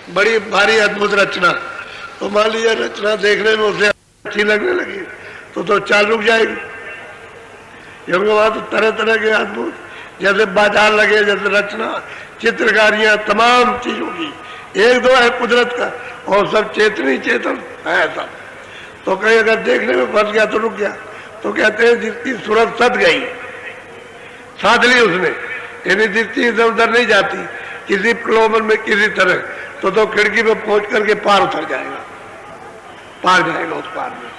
बड़ी भारी अद्भुत रचना, तो मान लीजिए रचना देखने में उसे अच्छी लगने लगी तो चाल रुक जाएगी। क्योंकि वहां तो तरह तरह के अद्भुत, जैसे बाजार लगे, जैसे रचना, चित्रकारियां, तमाम चीजों की, एक दो है कुदरत का, और सब चेतनी चेतन है सब। तो कहीं अगर देखने में फंस गया तो रुक गया। तो कहते हैं जिसकी सूरत सद गई, साध ली उसने, यानी दृष्टि इधर उधर नहीं जाती किसी प्रलोभन में किसी तरह, तो खिड़की पे पहुंच करके पार उतर जाएगा, पार जाएगा उस पार में।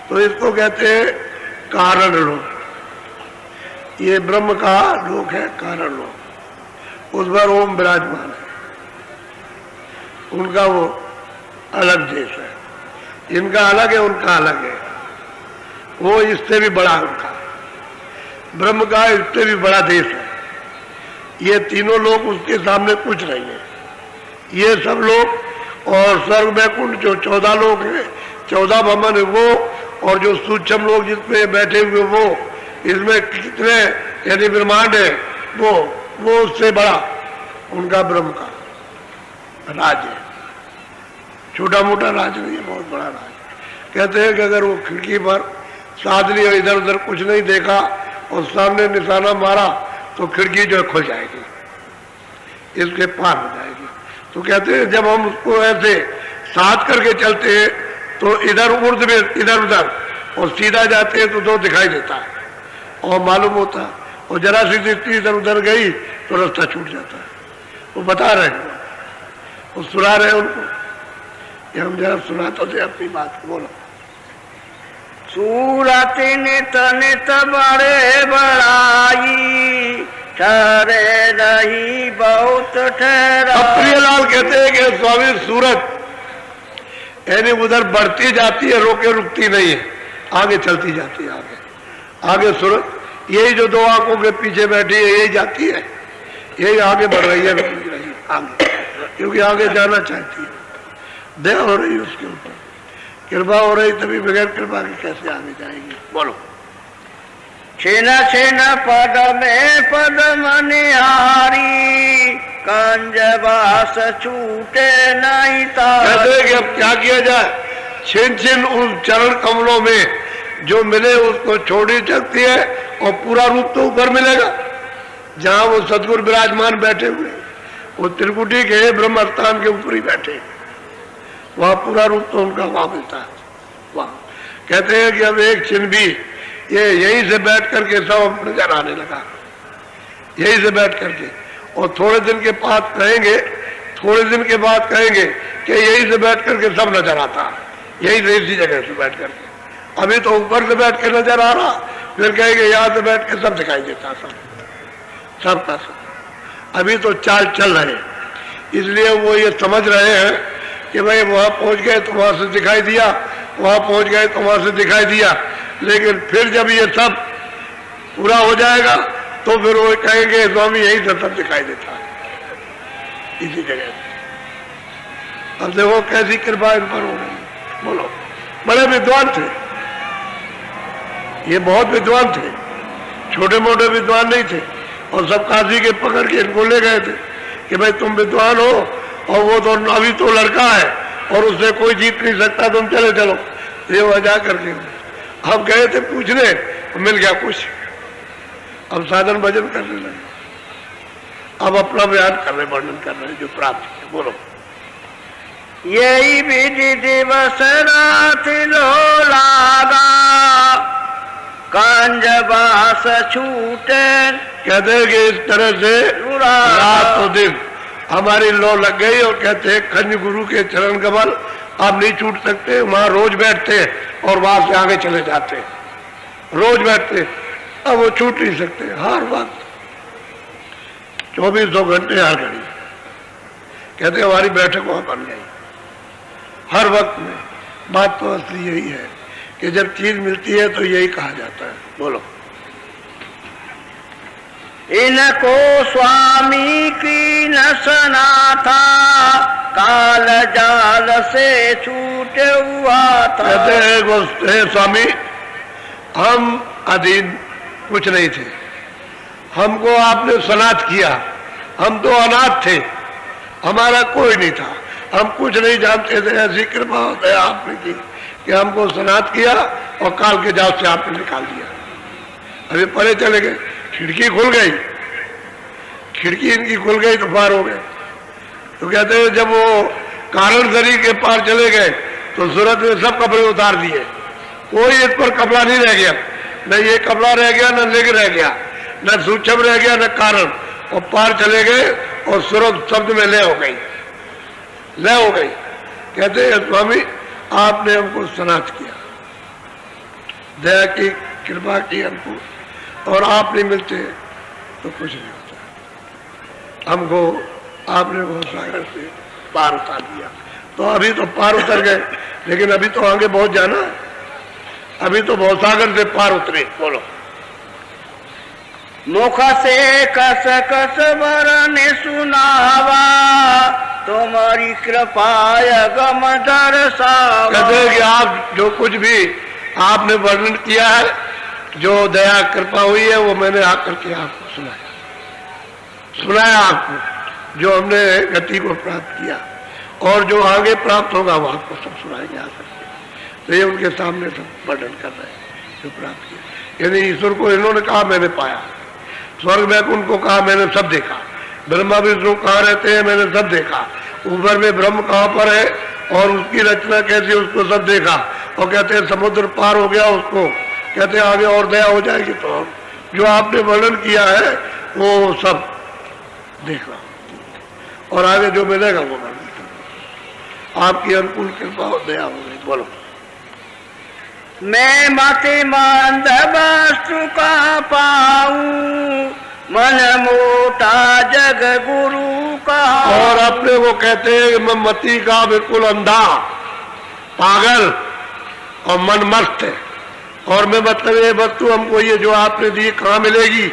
तो इसको कहते हैं कारण लोक। ये ब्रह्म का लोक है, कारण लोक। उस पर ओम विराजमान है, उनका वो अलग देश है, इनका अलग है, उनका अलग है। वो इससे भी बड़ा है उनका, ब्रह्म का इससे भी बड़ा देश है। ये तीनों लोग उसके सामने कुछ नहीं है। ये सब लोग और स्वर्ग वैकुंठ जो 14 लोग हैं, 14 भवन है वो, और जो सूक्ष्म लोग जिसमें बैठे हुए वो, इसमें कितने यदि ब्रह्मांड है वो उससे बड़ा उनका ब्रह्म का राज है। छोटा मोटा राज नहीं है, बहुत बड़ा राज। कहते हैं कि अगर वो खिड़की पर साध ली और इधर उधर कुछ नहीं देखा और सामने निशाना मारा तो खिड़की जो है खुल जाएगी, इसके पार हो जाएगी। तो कहते हैं जब हम उसको ऐसे साथ करके चलते हैं तो इधर उर्द में इधर उधर और सीधा जाते हैं तो दो दिखाई देता है और मालूम होता है, और जरा सी दृष्टि इधर उधर गई तो रास्ता छूट जाता है। वो बता रहे हैं, वो सुना रहे हैं उनको, कि हम जरा सुनाते थे अपनी बात को। बोलो। सूरत नित नित बड़े बड़ाई, ठहरे रही बहुत ठहरा। प्रियलाल कहते हैं कि स्वामी सूरत यानी उधर बढ़ती जाती है, रोके रुकती नहीं है, आगे चलती जाती है, आगे सूरत। यही जो दो आंखों के पीछे बैठी है यही जाती है, यही आगे बढ़ रही है, रुक रही है आगे, क्योंकि आगे जाना चाहती है। दया हो रही है उसके ऊपर, कृपा हो रही, तभी बगैर कृपा के कैसे आगे जाएगी। बोलो। छिन छिन पद में पद मनिहारी, कंजबास छूटे नहीं तारी। कहते हैं कि अब क्या किया जाए, छिन छिन उन चरण कमलों में जो मिले उसको छोड़ी सकती है, और पूरा रूप तो ऊपर मिलेगा जहां वो सदगुरु विराजमान बैठे हुए, वो त्रिकुटी के ब्रह्म स्थान के ऊपर ही बैठे, वहां पूरा रूप तो उनका वहां मिलता है। वहां कहते हैं कि अब एक छिन भी ये यहीं से बैठ करके सब नजर आने लगा, यहीं से बैठ करके, और थोड़े दिन के बाद कहेंगे, थोड़े दिन के बाद कहेंगे कि यहीं से बैठ करके सब नजर आता, यहीं से इसी जगह से बैठ करके। अभी तो ऊपर से बैठ के नजर आ रहा, फिर कहेंगे यहां से बैठ के सब दिखाई देता, सब का सब। अभी तो चाल चल रहे, इसलिए वो ये समझ रहे हैं कि भाई वहां पहुंच गए तो वहां से दिखाई दिया, वहां पहुंच गए तो वहां से दिखाई दिया, लेकिन फिर जब ये सब पूरा हो जाएगा तो फिर वो कहेंगे स्वामी यही से सब दिखाई देता है, इसी जगह से। अब देखो कैसी कृपा इन पर हो रही है। बोलो। बड़े विद्वान थे ये, बहुत विद्वान थे, छोटे मोटे विद्वान नहीं थे, और सब काशी के पकड़ के इनको ले गए थे कि भाई तुम विद्वान हो, और वो तो अभी तो लड़का है और उससे कोई जीत नहीं सकता, तुम चले चलो। ये वजह करके हम गए थे पूछने, मिल गया कुछ। अब साधन भजन करने लगे, अब अपना बयान कर रहे, वर्णन कर रहे जो प्राप्त है। बोलो। यही विधि दिवस रात लो लागा, कंजबास छूटे। कहते हैं कि इस तरह से रात और दिन हमारी लो लग गई, और कहते हैं खंज गुरु के चरण कमल आप नहीं छूट सकते, वहां रोज बैठते और वहां से आगे चले जाते, रोज बैठते, अब वो छूट नहीं सकते। हर वक्त 2400 घंटे हर घड़ी कहते हमारी बैठक वहां बन गई हर वक्त में। बात तो असली यही है कि जब चीज मिलती है तो यही कहा जाता है। बोलो। इनको स्वामी की न सना था, काल जाल से छूटे हुआ था। कहते हैं स्वामी हम अधीन कुछ नहीं थे, हमको आपने सनाथ किया, हम तो अनाथ थे, हमारा कोई नहीं था, हम कुछ नहीं जानते थे, ऐसी कृपा होता है आपने की कि हमको सनात किया और काल के जाल से आपने निकाल दिया। अभी परे चले गए, खिड़की खुल गई, खिड़की इनकी खुल गई तो पार हो गए। तो कहते हैं जब वो कारण दरी के पार चले गए तो सूरत ने सब कपड़े उतार दिए, कोई इस पर कपड़ा नहीं रह गया, न ये कपड़ा रह गया, न लिग रह गया, न सूक्ष्म रह गया, न कारण, और पार चले गए और सूरत शब्द में लय हो गई, लय हो गई। कहते हैं स्वामी आपने हमको सनात किया, दया की, कृपा की हमको, और आप नहीं मिलते तो कुछ नहीं होता। हमको आपने वो सागर से पार उतार दिया। तो अभी तो पार उतर गए, लेकिन अभी तो आगे बहुत जाना है, अभी तो बहुत सागर से पार उतरे। बोलो। मुख से कस कस बरने सुनावा, तुम्हारी कृपा गम दर्शावा। कहते हैं कि आप जो कुछ भी आपने वर्णन किया है, जो दया कृपा हुई है, वो मैंने आकर के आपको सुनाया, सुनाया आपको, जो हमने गति को प्राप्त किया और जो आगे प्राप्त होगा वो आपको सब सुनाएंगे आकर के। तो ये उनके सामने सब वर्णन कर रहे हैं जो प्राप्त किया। यानी ईश्वर को इन्होंने कहा मैंने पाया, स्वर्ग में उनको कहा मैंने सब देखा, ब्रह्मा विष्णु कहाँ रहते हैं मैंने सब देखा, ऊपर में ब्रह्म कहाँ पर है और उसकी रचना कैसी उसको सब देखा। और कहते हैं समुद्र पार हो गया उसको, कहते हैं आगे और दया हो जाएगी तो जो आपने वर्णन किया है वो सब देखना और आगे जो मिलेगा वो वर्णन करना। आपकी अनुकूल कृपा और दया हो गई। बोलो। मैं मति मंद वस्तु का पाऊं, मन मोटा जग गुरु का। और अपने को कहते हैं कि मैं मति का बिल्कुल अंधा, पागल और मन मस्त है, और मैं मतलब ये वस्तु हमको ये जो आपने दी कहाँ मिलेगी,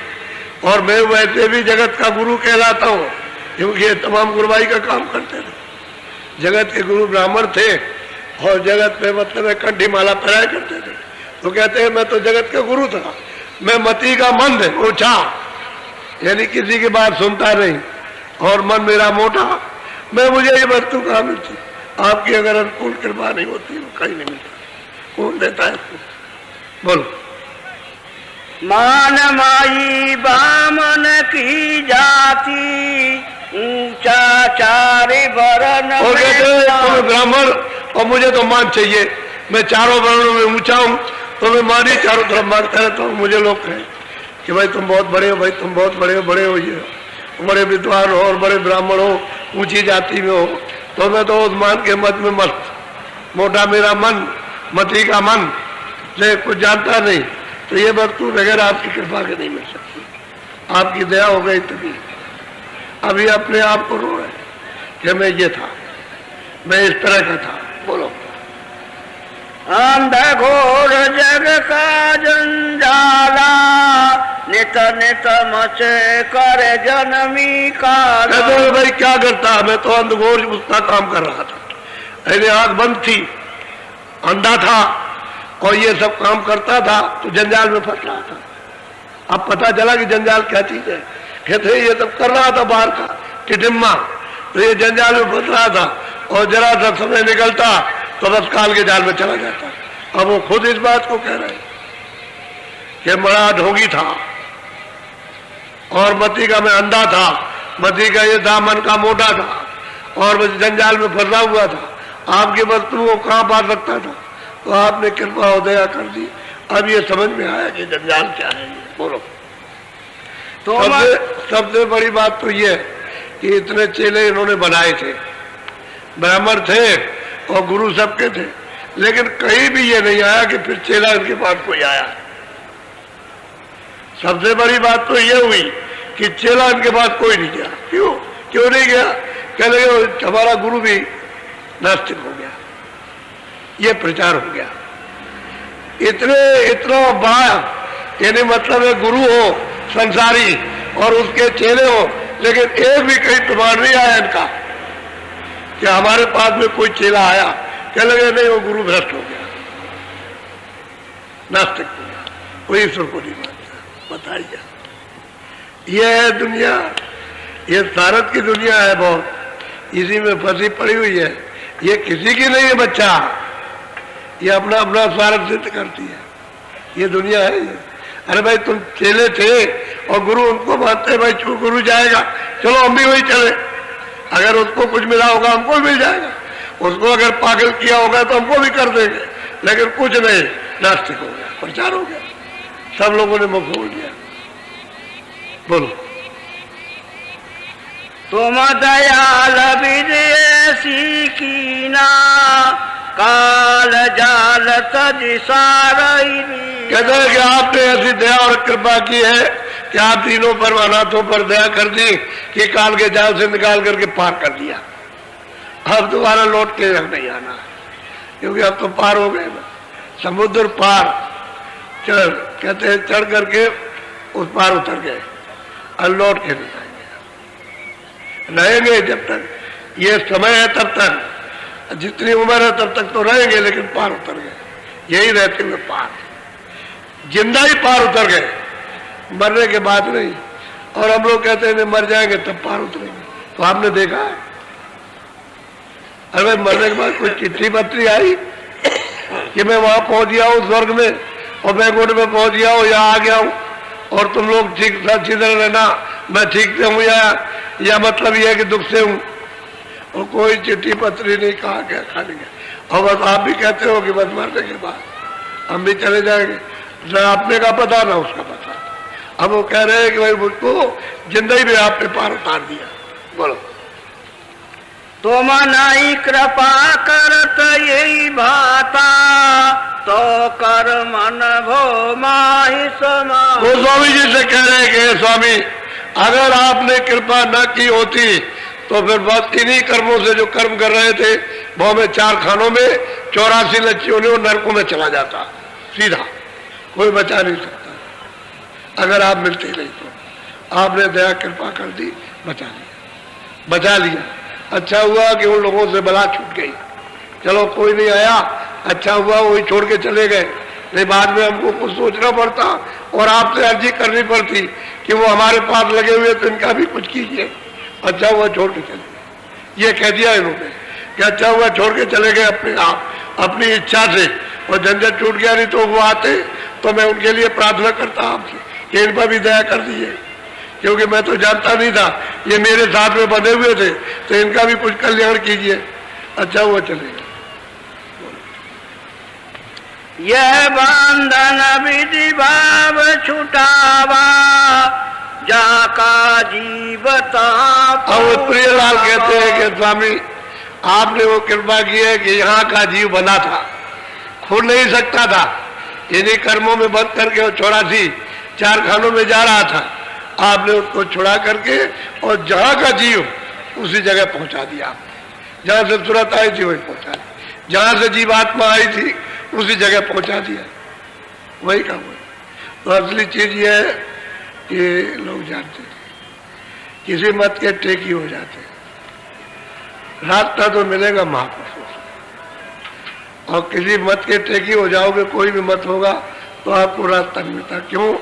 और मैं वैसे भी जगत का गुरु कहलाता हूँ क्योंकि ये तमाम गुरुबाई का काम करते थे। जगत के गुरु ब्राह्मण थे और जगत में मतलब कंठी माला पहनाया करते थे। तो कहते हैं मैं तो जगत का गुरु था, मैं मति का मंद है, ओछा, यानी किसी की बात सुनता नहीं, और मन मेरा मोटा, मैं मुझे ये वस्तु कहाँ मिलती। आपकी अगर अनुकूल कृपा नहीं होती वो कहीं नहीं मिलता। कौन देता है इसको? बोलो। मान माई बामन की जाति, ऊंचा चारे वर्ण और कहते हैं तुम्हें ब्राह्मण और मुझे तो मान चाहिए, मैं चारों वर्णों में ऊंचा हूँ, तो मैं मान ही चारों तरफ मानता रहता हूँ। मुझे लोग कहें कि भाई तुम बहुत बड़े हो, भाई तुम बहुत बड़े हो, बड़े हो, ये बड़े विद्वान हो और बड़े ब्राह्मण हो, ऊंची जाति में हो, तो मैं तो उस मान के मत में मस्त, मोटा मेरा मन, मति का मन, जो कुछ जानता नहीं। तो ये वस्तु बगैर आपकी कृपा के नहीं मिल सकती, आपकी दया हो गई तभी। अभी अपने आप को रो रहे कि मैं ये था, मैं इस तरह का था। बोलो। अंध घोर जग का जंजाला, नित नित मचे कर जनमी का। कहते भाई क्या करता, मैं तो अंधघोर उसका काम कर रहा था, मेरी आंख बंद थी, अंधा था और ये सब काम करता था, तो जंजाल में फंस रहा था। अब पता चला कि जंजाल क्या चीज है। कहते ये सब कर रहा था बाहर का टिटिम्मा, तो ये जंजाल में फंस रहा था और जरा सा समय निकलता तो बस काल के जाल में चला जाता। अब वो खुद इस बात को कह रहे कि बड़ा ढोंगी था और मति का मैं अंधा था, मति का ये दामन का मोटा था और बस जंजाल में फंसा हुआ था। आपकी वस्तु को कहाँ पा सकता था, तो आपने कृपा और दया कर दी। अब ये समझ में आया कि जंजाल क्या है। बोलो। तो सबसे बड़ी बात तो ये कि इतने चेले इन्होंने बनाए थे, ब्राह्मण थे और गुरु सबके थे, लेकिन कहीं भी ये नहीं आया कि फिर चेला इनके पास कोई आया। सबसे बड़ी बात तो ये हुई कि चेला इनके पास कोई नहीं गया। क्यों नहीं गया? कह लगे हमारा गुरु भी नास्तिक हो गया, ये प्रचार हो गया। इतना बड़ा यानी मतलब है गुरु हो संसारी और उसके चेले हो, लेकिन एक भी कहीं तुम्हारा नहीं आया इनका कि हमारे पास में कोई चेला आया। कह लगे नहीं, वो गुरु भ्रष्ट हो गया, नास्तिक हो गया, कोई ईश्वर को नहीं मानता। बताइए, ये है दुनिया, ये सारत की दुनिया है बहुत। इसी में फंसी पड़ी हुई है। ये किसी की नहीं है बच्चा, ये अपना अपना स्वार्थ सिद्ध करती है, ये दुनिया है ये। अरे भाई तुम चेले थे और गुरु उनको मानते, भाई गुरु जाएगा चलो हम भी वही चले, अगर उसको कुछ मिला होगा हमको भी मिल जाएगा, उसको अगर पागल किया होगा तो हमको भी कर देंगे, लेकिन कुछ नहीं, नास्तिक हो गया, प्रचार हो गया, सब लोगों ने मुख खोल दिया। बोलो। तुम दयाल विधि ऐसी कीना, काल जाल तज सारई। कहते हैं कि आपने ऐसी दया और कृपा की है कि आप तीनों पर, अनाथों पर दया कर दी कि काल के जाल से निकाल करके पार कर दिया। अब दोबारा लौट के नहीं आना, क्योंकि अब तो पार हो गए, समुद्र पार चढ़, कहते हैं चढ़ करके उस पार उतर गए, और लौट के नहीं आएंगे, रहेंगे जब तक ये समय है तब तक, जितनी उम्र है तब तक तो रहेंगे, लेकिन पार उतर गए, यही रहते हुए पार, जिंदा ही पार उतर गए, मरने के बाद नहीं। और हम लोग कहते हैं मर जाएंगे तब पार उतरेंगे, तो आपने देखा है? अरे मरने के बाद कोई चिट्ठी पत्री आई कि मैं वहां पहुंच गया हूं स्वर्ग में और बैकुंठ में पहुंच गया हूं, या आ गया हूं और तुम लोग ठीक अच्छी तरह रहना, मैं ठीक से हूं, या मतलब यह है कि दुख से हूं? और कोई चिट्ठी पत्री नहीं, कहा गया खाली गया। और बस आप भी कहते हो कि बस मरने के बाद हम भी चले जाएंगे, न अपने का पता ना उसका पता। अब वो कह रहे हैं कि भाई मुझको जिंदगी में आपने पार उतार दिया। बोलो। तुम नहीं कृपा करत यही भाता, तो कर मन भो माहि समा। वो स्वामी जी से कह रहे हैं कि स्वामी अगर आपने कृपा न की होती तो फिर बस इन्हीं कर्मों से जो कर्म कर रहे थे, वो में 4 खानों में 84 लच्चियों ने नरकों में चला जाता सीधा, कोई बचा नहीं सकता अगर आप मिलते नहीं तो। आपने दया कृपा कर दी, बचा लिया। अच्छा हुआ कि उन लोगों से बला छूट गई, चलो कोई नहीं आया, अच्छा हुआ वही छोड़ के चले गए, नहीं बाद में हमको कुछ सोचना पड़ता और आपसे अर्जी करनी पड़ती कि वो हमारे पास लगे हुए तो इनका भी कुछ कीजिए। अच्छा हुआ छोड़ के चले गए, ये कह दिया इन्होंने कि अच्छा हुआ छोड़ के चले गए अपने आप, अपनी इच्छा से, और झंझट छूट गया। नहीं तो वो आते तो मैं उनके लिए प्रार्थना करता आपसे कि इन पर भी दया कर दीजिए, क्योंकि मैं तो जानता नहीं था, ये मेरे साथ में बंधे हुए थे, तो इनका भी कुछ कल्याण कीजिए। अच्छा हुआ चले गए। यह बंधन विधि भाव छुटावा, जाका जीवता। अब प्रियलाल कहते हैं कि स्वामी आपने वो कृपा की है कि यहाँ का जीव बना था, खुद नहीं सकता था, इन्हीं कर्मों में बंद करके वो 84 4 खानों में जा रहा था, आपने उसको छुड़ा करके और जहाँ का जीव उसी जगह पहुंचा दिया। जहाँ से सूरत आई थी वही पहुंचा दिया, जहाँ से जीवात्मा आई थी उसी जगह पहुंचा दिया, वही काम हुआ। तो असली चीज ये है कि लोग जानते थे किसी मत के टेकी हो जाते, रास्ता तो मिलेगा महापुरुषों से, और किसी मत के टेकी हो जाओगे, कोई भी मत होगा तो आपको रास्ता नहीं मिलता। क्यों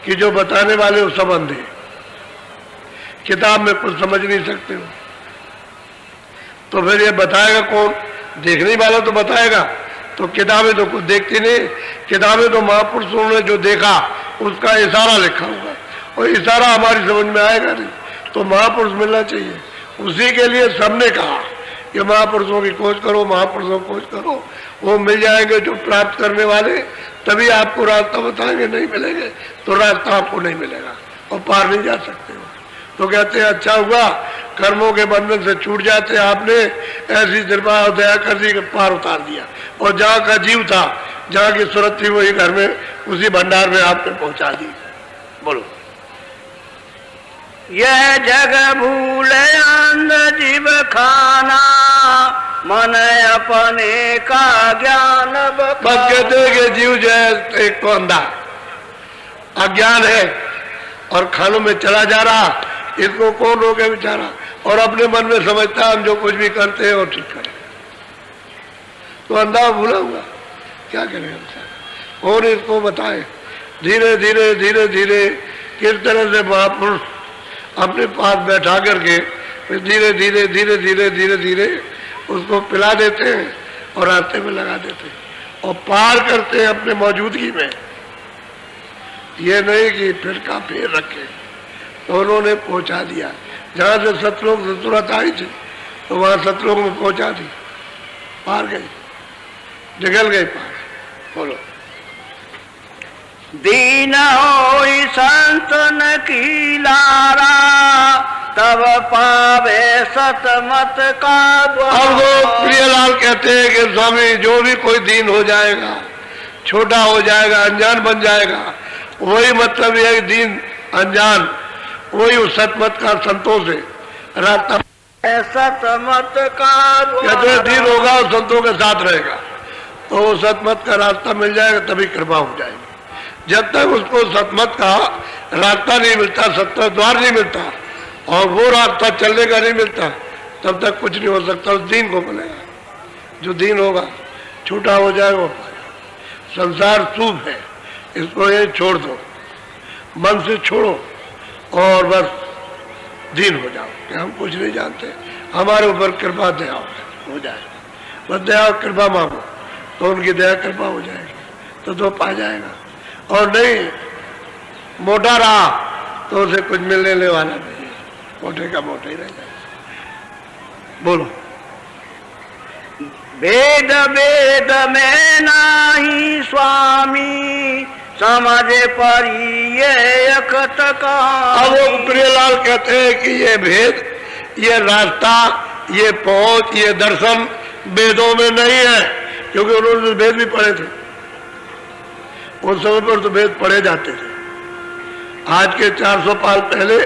कि जो बताने वाले वो सब अंधे, किताब में कुछ समझ नहीं सकते हो, तो फिर ये बताएगा कौन? देखने वाला तो बताएगा, तो किताबें तो कुछ देखती नहीं, किताबें तो महापुरुषों ने जो देखा उसका इशारा लिखा हुआ है, और इशारा हमारी समझ में आएगा नहीं, तो महापुरुष मिलना चाहिए। उसी के लिए सबने कहा कि महापुरुषों की खोज करो, महापुरुषों की खोज करो, वो मिल जाएंगे जो प्राप्त करने वाले, तभी आपको रास्ता बताएंगे, नहीं मिलेंगे तो रास्ता आपको नहीं मिलेगा और पार नहीं जा सकते हो। तो कहते हैं अच्छा हुआ कर्मों के बंधन से छूट जाते, आपने ऐसी कृपा और दया कर दी कि पार उतार दिया, और जहाँ का जीव था, जहाँ की सूरत थी, वही घर में उसी भंडार में आपने पहुंचा दी। बोलो। यह जग भूले अंध जीव खाना, मन अपने का ज्ञान बस कहते हैं कि जीव जो है एक तो अंधा अज्ञान है और खानों में चला जा रहा, इसको कौन रोके बेचारा, और अपने मन में समझता हम जो कुछ भी करते हैं वो ठीक करें, तो अंधा भूला हुआ क्या करेगा बेचारा, कौन इसको बताए। धीरे धीरे धीरे धीरे किस तरह से महापुरुष अपने पास बैठा करके फिर धीरे धीरे धीरे धीरे धीरे धीरे उसको पिला देते हैं और रास्ते में लगा देते हैं और पार करते हैं अपने मौजूदगी में। ये नहीं कि फिर का फेर रखे, तो उन्होंने पहुंचा दिया। जहां से सतलोक से तुरंत आई थी तो वहां सतलोक में पहुंचा दी, पार गई, निकल गई पार। बोलो। दीन होई संतन की लारा, तब पावे सतमत का द्वारा। अब वो प्रियलाल कहते हैं कि स्वामी जो भी कोई दीन हो जाएगा, छोटा हो जाएगा, अनजान बन जाएगा, वही मतलब यह दीन अनजान, वही उस सतमत का संतोष है, रास्ता सतमत का कहते हैं दीन होगा और संतों के साथ रहेगा तो वो सतमत का रास्ता मिल जाएगा, तभी कृपा हो जाएगी। जब तक उसको सतमत का रास्ता नहीं मिलता, सत्य द्वार नहीं मिलता और वो रास्ता चलने का नहीं मिलता, तब तक कुछ नहीं हो सकता। उस दीन को मिलेगा, जो दीन होगा छूटा हो जाएगा वो पाएगा। संसार शुभ है, इसको ये छोड़ दो, मन से छोड़ो और बस दीन हो जाओ कि हम कुछ नहीं जानते, हमारे ऊपर कृपा दया हो जाए। बस दया और कृपा मांगो तो उनकी दया कृपा हो जाएगी, तो पा जाएगा। और नहीं मोटा रहा तो उसे कुछ मिलने वाला नहीं, मोटे का मोटे ही रह जाएगा। बोलो। वेद वेद में नाही स्वामी, समझे परी ये का। अब वो प्रियलाल कहते हैं कि ये भेद, ये रास्ता, ये पहुंच, ये दर्शन वेदों में नहीं है, क्योंकि उन्होंने वेद भी पढ़े थे। उस समय पर तो वेद पढ़े जाते थे, आज के 400 साल पहले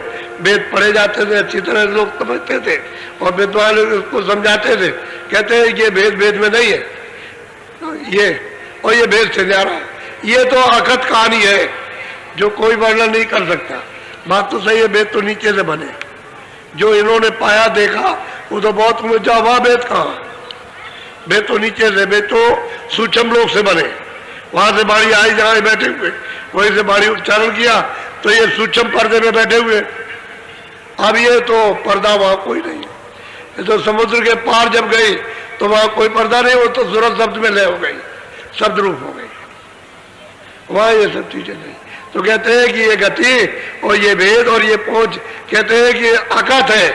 वेद पढ़े जाते थे, अच्छी तरह लोग समझते थे और विद्वान लोग उसको समझाते थे। कहते हैं ये वेद वेद में नहीं है, ये और ये वेद से जा रहा है, ये तो अकथ कहानी है जो कोई वर्णन नहीं कर सकता। बात तो सही है, वेद तो नीचे से बने, जो इन्होंने पाया देखा वो तो बहुत ऊंचा हुआ। वेद कहाँ, वेद तो नीचे से, वेद तो सूक्ष्म लोक से बने, वहां से बाणी आई जहां बैठे हुए वहीं से बाणी उच्चारण किया, तो ये सूक्ष्म पर्दे में बैठे हुए। अब ये तो पर्दा वहां कोई नहीं है, ये तो समुद्र के पार जब गई तो वहां कोई पर्दा नहीं, वो तो सूरज शब्द में लय हो गई, शब्द रूप हो गई, वहां ये सब चीजें नहीं। तो कहते हैं कि ये गति और ये भेद और ये पहुंच, कहते हैं कि अकथ है,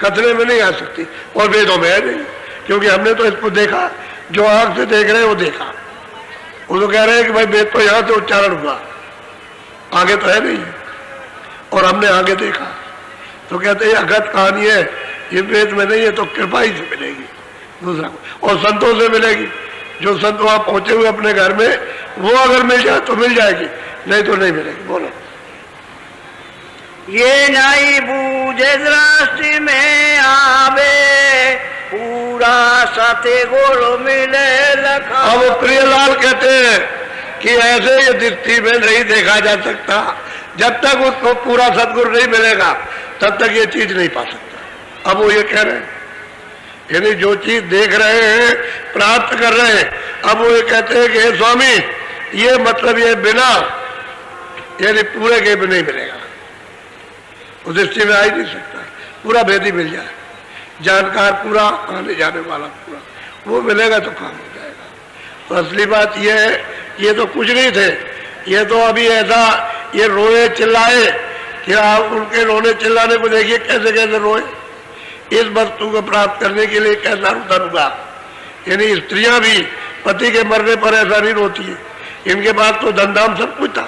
कथने में नहीं आ सकती, और वेदों में है नहीं, क्योंकि हमने तो इसको देखा, जो आंख से देख रहे हैं वो देखा। वो तो कह रहे हैं कि भाई वेद तो यहां से उच्चारण हुआ, आगे तो है नहीं, और हमने आगे देखा। तो कहते हैं अगत कहानी है, ये वेद में नहीं है, तो कृपा ही से मिलेगी दूसरा, और संतों से मिलेगी। जो संत वहां पहुंचे हुए अपने घर में, वो अगर मिल जाए तो मिल जाएगी, नहीं तो नहीं मिलेगी। बोलो। ये नहीं बूझे दृष्टि में आवे, पूरा सत्य गुरु मिले लखा। अब प्रियलाल कहते हैं कि ऐसे ये दृष्टि में नहीं देखा जा सकता, जब तक उसको पूरा सदगुरु नहीं मिलेगा तब तक ये चीज नहीं पा सकता। अब वो ये कह रहे हैं, यानी जो चीज देख रहे हैं, प्राप्त कर रहे हैं, अब वो ये कहते हैं कि हे स्वामी, ये मतलब ये बिना, यानी पूरे के भी नहीं मिलेगा, उस दृष्टि में आ ही नहीं सकता। पूरा भेद ही मिल जाए, जानकार पूरा, आने जाने वाला पूरा, वो मिलेगा तो काम हो जाएगा। तो असली बात ये है, ये तो कुछ नहीं थे, ये तो अभी ऐसा ये रोए चिल्लाए कि आप उनके रोने चिल्लाने को देखिए कैसे कैसे रोए। इस वस्तु को प्राप्त करने के लिए कैसा रुदन हुआ। यानी स्त्रियां भी पति के मरने पर ऐसा नहीं रोती है, इनके पास तो धनधाम सब कुछ था,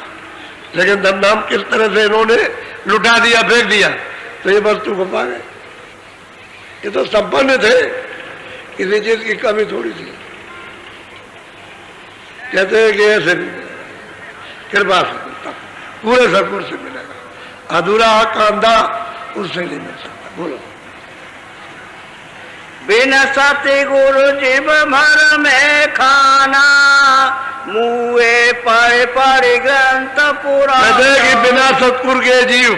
लेकिन धनधाम किस तरह से इन्होंने लुटा दिया, फेंक दिया, तो ये वस्तु को पा गए। ये तो संपन्न थे, किसी चीज की कमी थोड़ी थी। कहते हैं कि ऐसे भी कृपा से मिलता, पूरे सदगुरु से मिलेगा, अधूरा कांधा उससे नहीं मिल सकता। बोलो। बिन सत्य गुरु जीव भर में खाना, मुए पढ़े ग्रंथ पुराण। कहते हैं कि बिना सतगुरु के जीव,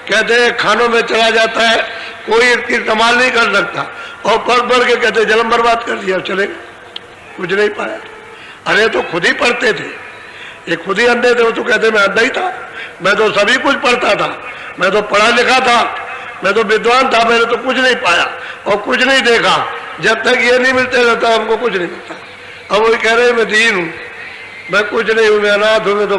कहते हैं खानों में चला जाता है, कोई इसकी संभाल नहीं कर सकता, और पढ़ के कहते जन्म बर्बाद कर दिया, चले कुछ नहीं पाया। अरे तो खुद ही पढ़ते थे, ये खुद ही अंधे थे, वो तो कहते मैं अंधा ही था, मैं तो सभी कुछ पढ़ता था, मैं तो पढ़ा लिखा था, मैं तो विद्वान था, मैंने तो कुछ नहीं पाया और कुछ नहीं देखा। जब तक ये नहीं मिलते रहता हमको कुछ नहीं मिलता। अब वही कह रहे मैं दीन हूं, मैं कुछ नहीं हूं, मैं अनाथ हूं, मैं तो